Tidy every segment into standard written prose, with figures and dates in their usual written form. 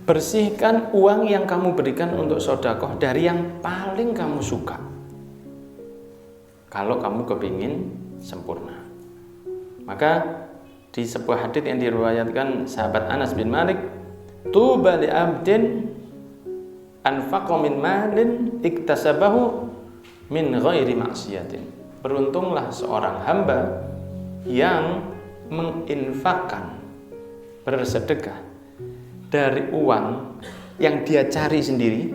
bersihkan uang yang kamu berikan untuk sedekah dari yang paling kamu suka. Kalau kamu kepingin sempurna. Maka di sebuah hadits yang diriwayatkan sahabat Anas bin Malik, tuba li abdin anfaqa min malin iktasabahu min ghairi maksiatin. Beruntunglah seorang hamba yang menginfakkan, bersedekah dari uang yang dia cari sendiri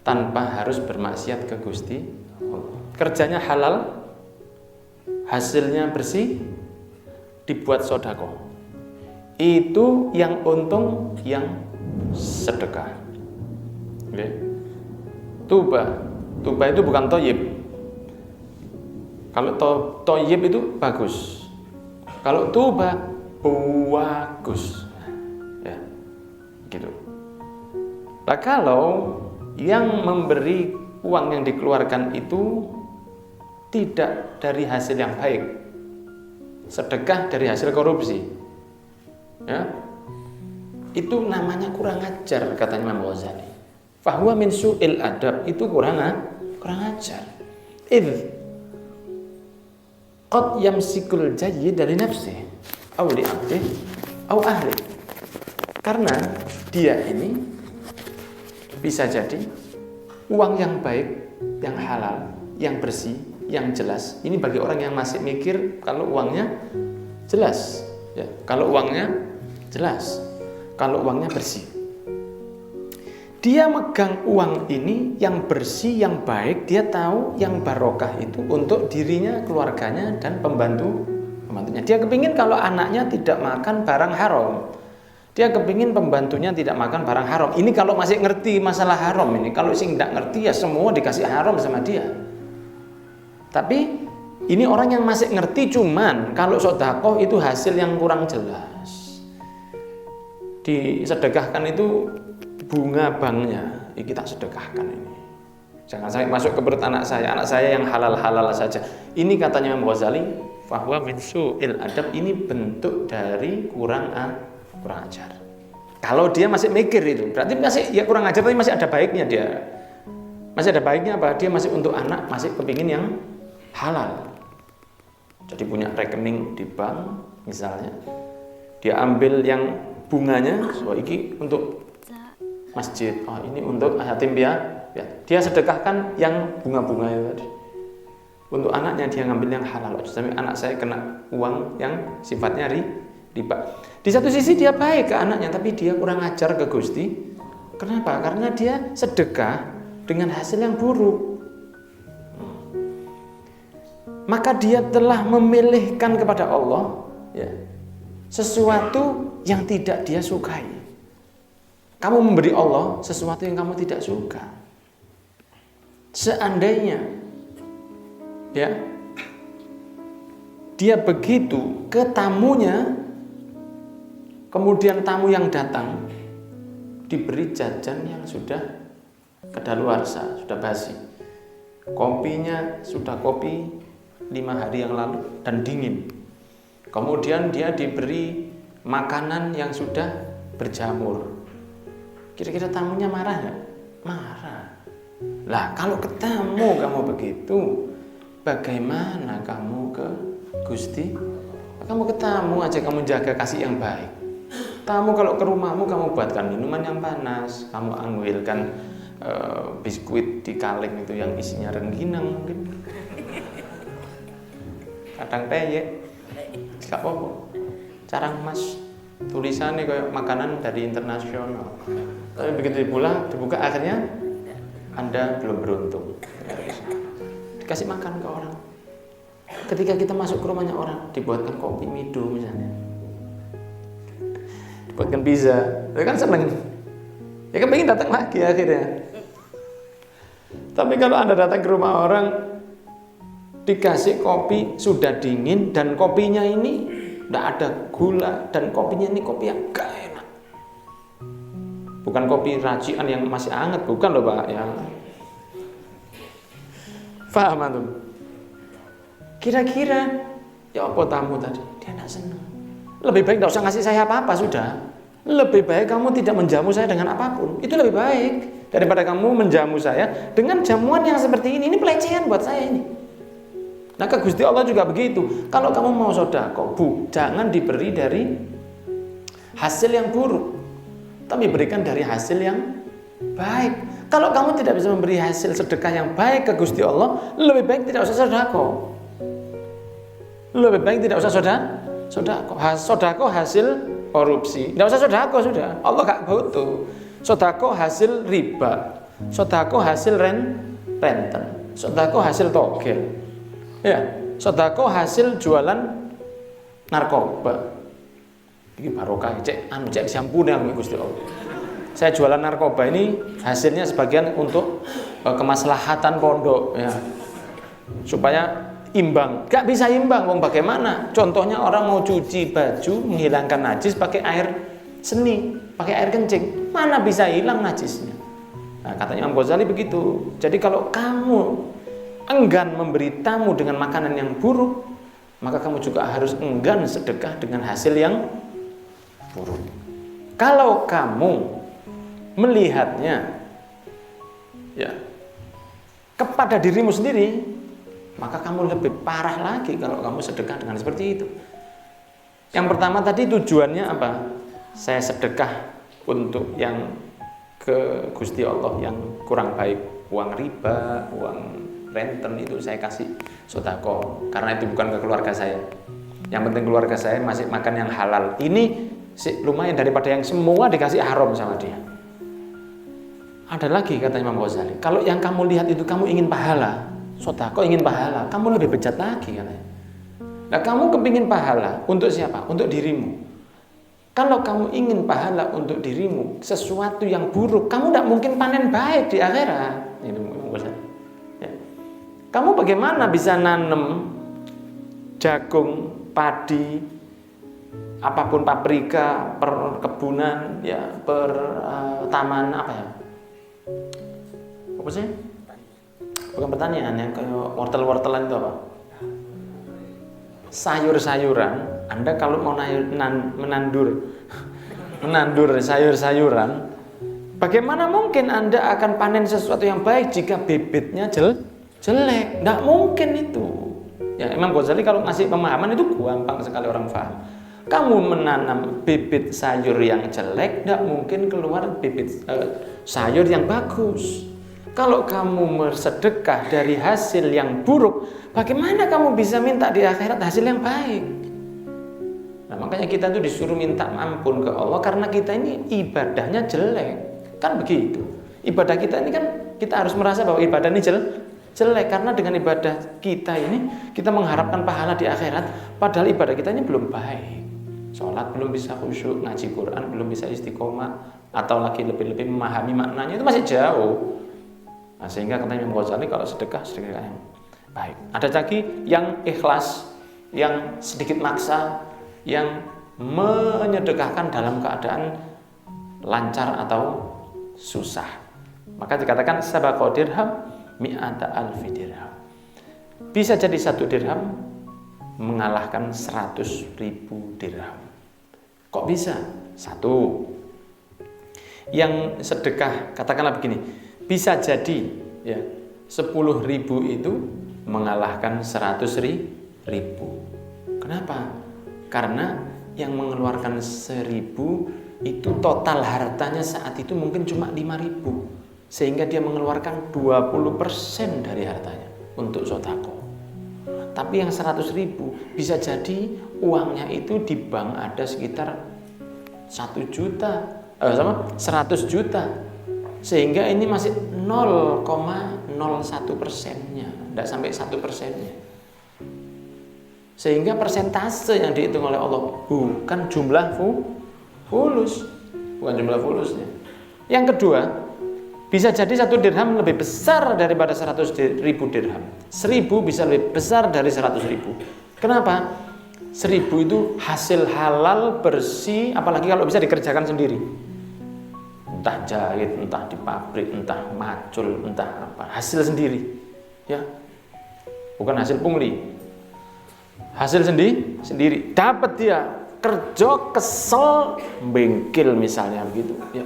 tanpa harus bermaksiat ke Gusti Allah. Kerjanya halal, hasilnya bersih, dibuat sedekah. Itu yang untung, yang sedekah. Okay. Tuba itu bukan toyib. Kalau toyib itu bagus. Kalau tuba bagus. Ya, gitu. Nah, kalau yang memberi uang yang dikeluarkan itu tidak dari hasil yang baik, sedekah dari hasil korupsi, ya, itu namanya kurang ajar, katanya Imam Ghazali. Fahuwa min su'il adab, itu kurang ajar. Idh qad yamsikul jayyid dari nafsi aw li abdi aw ahli. Karena dia ini bisa jadi uang yang baik, yang halal, yang bersih, yang jelas. Ini bagi orang yang masih mikir kalau uangnya jelas, ya. Kalau uangnya jelas, kalau uangnya bersih. Dia megang uang ini yang bersih, yang baik. Dia tahu yang barokah itu untuk dirinya, keluarganya, dan pembantunya. Dia kepingin kalau anaknya tidak makan barang haram. Dia kepingin pembantunya tidak makan barang haram. Ini kalau masih ngerti masalah haram ini. Kalau sih tidak ngerti ya semua dikasih haram sama dia. Tapi ini orang yang masih ngerti, cuman kalau sedekah itu hasil yang kurang jelas. Disedekahkan itu bunga banknya, ini kita sedekahkan ini. Jangan sampai masuk ke perut anak saya yang halal-halal saja. Ini katanya Imam Ghazali, fahuwa min su'il adab, ini bentuk dari kurang ajar. Kalau dia masih mikir itu, berarti masih ya kurang ajar, tapi masih ada baiknya dia. Masih ada baiknya apa? Dia masih untuk anak, masih kepingin yang halal. Jadi punya rekening di bank misalnya, dia ambil yang bunganya, so ini untuk masjid, oh ini untuk yatim piatu. Ya, dia sedekahkan yang bunga-bunga itu tadi. Untuk anaknya dia ngambil yang halal. Sampai anak saya kena uang yang sifatnya riba. Di satu sisi dia baik ke anaknya, tapi dia kurang ajar ke Gusti. Kenapa? Karena dia sedekah dengan hasil yang buruk. Maka dia telah memilihkan kepada Allah, ya, sesuatu yang tidak dia sukai. Kamu memberi Allah sesuatu yang kamu tidak suka. Seandainya, ya, dia begitu ke tamunya, kemudian tamu yang datang diberi jajan yang sudah kadaluarsa, sudah basi. Kopinya sudah kopi 5 hari yang lalu dan dingin. Kemudian dia diberi makanan yang sudah berjamur. Kira-kira tamunya marah nggak? Marah. Lah kalau ketemu kamu begitu, bagaimana kamu ke Gusti? Kamu ketemu aja, kamu jaga kasih yang baik. Tamu kalau ke rumahmu, kamu buatkan minuman yang panas, kamu ambilkan biskuit di kaleng itu yang isinya rengginang mungkin, kadang peyek, gak apa-apa, carang emas, tulisannya kayak makanan dari internasional. Tapi begitu dibuka akhirnya Anda belum beruntung. Dikasih makan ke orang. Ketika kita masuk ke rumahnya orang, dibuatkan kopi mido misalnya, dibuatkan pizza, ya kan seneng. Ya kan pengen datang lagi akhirnya. Tapi kalau Anda datang ke rumah orang, dikasih kopi sudah dingin dan kopinya ini tidak ada gula dan kopinya ini kopi yang gak enak. Bukan kopi racikan yang masih hangat, bukan loh Pak ya. Paham antum? Kira-kira ya apa tamu tadi? Dia tidak senang. Lebih baik tidak usah ngasih saya apa-apa sudah. Lebih baik kamu tidak menjamu saya dengan apapun. Itu lebih baik daripada kamu menjamu saya dengan jamuan yang seperti ini. Ini pelecehan buat saya ini. Nah, ke Gusti Allah juga begitu. Kalau kamu mau sedekah, jangan diberi dari hasil yang buruk, tapi berikan dari hasil yang baik. Kalau kamu tidak bisa memberi hasil sedekah yang baik ke Gusti Allah, lebih baik tidak usah sedekah. Lebih baik tidak usah sedekah hasil korupsi. Tidak usah sedekah sudah. Allah gak butuh. Sedekah hasil riba, sedekah hasil renten, sedekah hasil togel. Ya, sedekah hasil jualan narkoba. Ini barokah cek sampune aku Gusti Allah. Saya jualan narkoba ini hasilnya sebagian untuk kemaslahatan pondok ya. Supaya imbang. Gak bisa imbang, wong bagaimana? Contohnya orang mau cuci baju menghilangkan najis pakai air seni, pakai air kencing. Mana bisa hilang najisnya? Nah, katanya Imam Ghazali begitu. Jadi kalau kamu enggan memberi tamu dengan makanan yang buruk, maka kamu juga harus enggan sedekah dengan hasil yang buruk. Kalau kamu melihatnya ya kepada dirimu sendiri, maka kamu lebih parah lagi kalau kamu sedekah dengan seperti itu. Yang pertama tadi tujuannya apa? Saya sedekah untuk yang ke Gusti Allah yang kurang baik, uang riba, uang renten itu saya kasih sedekah karena itu bukan ke keluarga saya. Yang penting keluarga saya masih makan yang halal. Ini sih lumayan daripada yang semua dikasih haram sama dia. Ada lagi kata Imam Ghazali, kalau yang kamu lihat itu kamu ingin pahala, sedekah ingin pahala, kamu lebih bejat lagi katanya. Nah, kamu kepingin pahala untuk siapa? Untuk dirimu. Kalau kamu ingin pahala untuk dirimu, sesuatu yang buruk, kamu tidak mungkin panen baik di akhirat. Ini Imam Ghazali. Ya. Kamu bagaimana bisa nanam jagung, padi, apapun paprika, perkebunan, ya, taman apa ya? Apa sih? Bukan pertanian yang kayak wortel-wortelan itu apa? Sayur-sayuran. Anda kalau mau menandur sayur-sayuran, bagaimana mungkin Anda akan panen sesuatu yang baik jika bibitnya jelek? Nggak mungkin itu. Ya, Imam Ghazali kalau ngasih pemahaman itu gampang sekali orang paham. Kamu menanam bibit sayur yang jelek, nggak mungkin keluar bibit sayur yang bagus. Kalau kamu bersedekah dari hasil yang buruk, bagaimana kamu bisa minta di akhirat hasil yang baik? Nah, makanya kita tuh disuruh minta ampun ke Allah karena kita ini ibadahnya jelek. Kan begitu. Ibadah kita ini kan kita harus merasa bahwa ibadah ini jelek karena dengan ibadah kita ini kita mengharapkan pahala di akhirat, padahal ibadah kita ini belum baik. Sholat belum bisa khusyuk, ngaji Quran belum bisa istiqomah, atau lagi lebih-lebih memahami maknanya itu masih jauh. Nah, sehingga katanya Imam Ghazali kalau sedekah yang baik. Ada lagi yang ikhlas, yang sedikit maksa, yang menyedekahkan dalam keadaan lancar atau susah. Maka dikatakan sabaqo dirham mi'ata alfi dirham. Bisa jadi 1 dirham mengalahkan 100.000 dirham. Kok bisa? 1. Yang sedekah, katakanlah begini, bisa jadi ya 10.000 itu mengalahkan 100.000. Kenapa? Karena yang mengeluarkan 1.000 itu total hartanya saat itu mungkin cuma 5.000, sehingga dia mengeluarkan 20% dari hartanya untuk sedekah. Tapi yang 100.000 bisa jadi uangnya itu di bank ada sekitar 100 juta, sehingga ini masih 0,01%-nya, tidak sampai 1%-nya. Sehingga persentase yang dihitung oleh Allah bukan jumlah fulus, bukan jumlah fulusnya. Yang kedua, bisa jadi 1 dirham lebih besar daripada 100.000 dirham. 1.000 bisa lebih besar dari 100.000. Kenapa? 1.000 itu hasil halal bersih, apalagi kalau bisa dikerjakan sendiri. Entah jahit, entah di pabrik, entah macul, entah apa, hasil sendiri, ya, bukan hasil pungli, hasil sendiri, dapat dia kerja kesel bengkel misalnya begitu ya.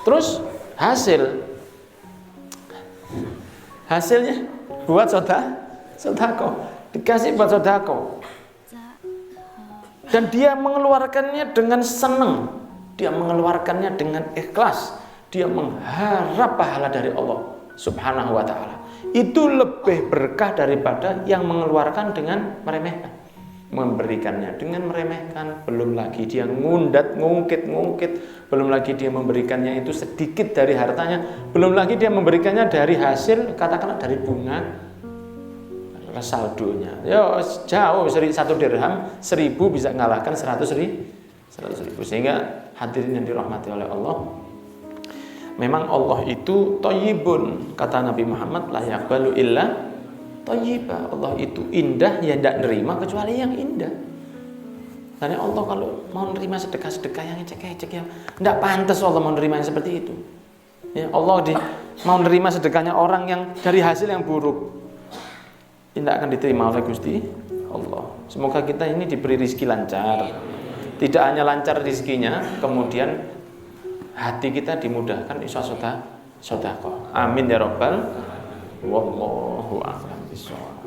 Terus hasilnya buat sodako, dikasih buat sodako, dan dia mengeluarkannya dengan senang, dia mengeluarkannya dengan ikhlas, dia mengharap pahala dari Allah Subhanahu wa ta'ala. Itu lebih berkah daripada yang mengeluarkan dengan meremehkan. Memberikannya dengan meremehkan, belum lagi dia ngungkit, belum lagi dia memberikannya itu sedikit dari hartanya, belum lagi dia memberikannya dari hasil, katakanlah dari bunga saldonya. Ya jauh, 1 dirham 1000 bisa mengalahkan 100 ribu. Sehingga hadirin yang dirahmati oleh Allah, memang Allah itu thayyibun, kata Nabi Muhammad, la yaqbalu illa thayyiba. Allah itu indah, ya tidak nerima kecuali yang indah. Karena Allah kalau mau nerima sedekah-sedekah yang ecek-ecek, ya tidak pantas Allah mau nerima yang seperti itu. Ya, Allah mau nerima sedekahnya orang yang dari hasil yang buruk, tidak akan diterima oleh Gusti Allah. Semoga kita ini diberi rezeki lancar. Tidak hanya lancar rezekinya, kemudian hati kita dimudahkan iso sedekah. Amin ya rabbal. Wallahu a'lam bishawab.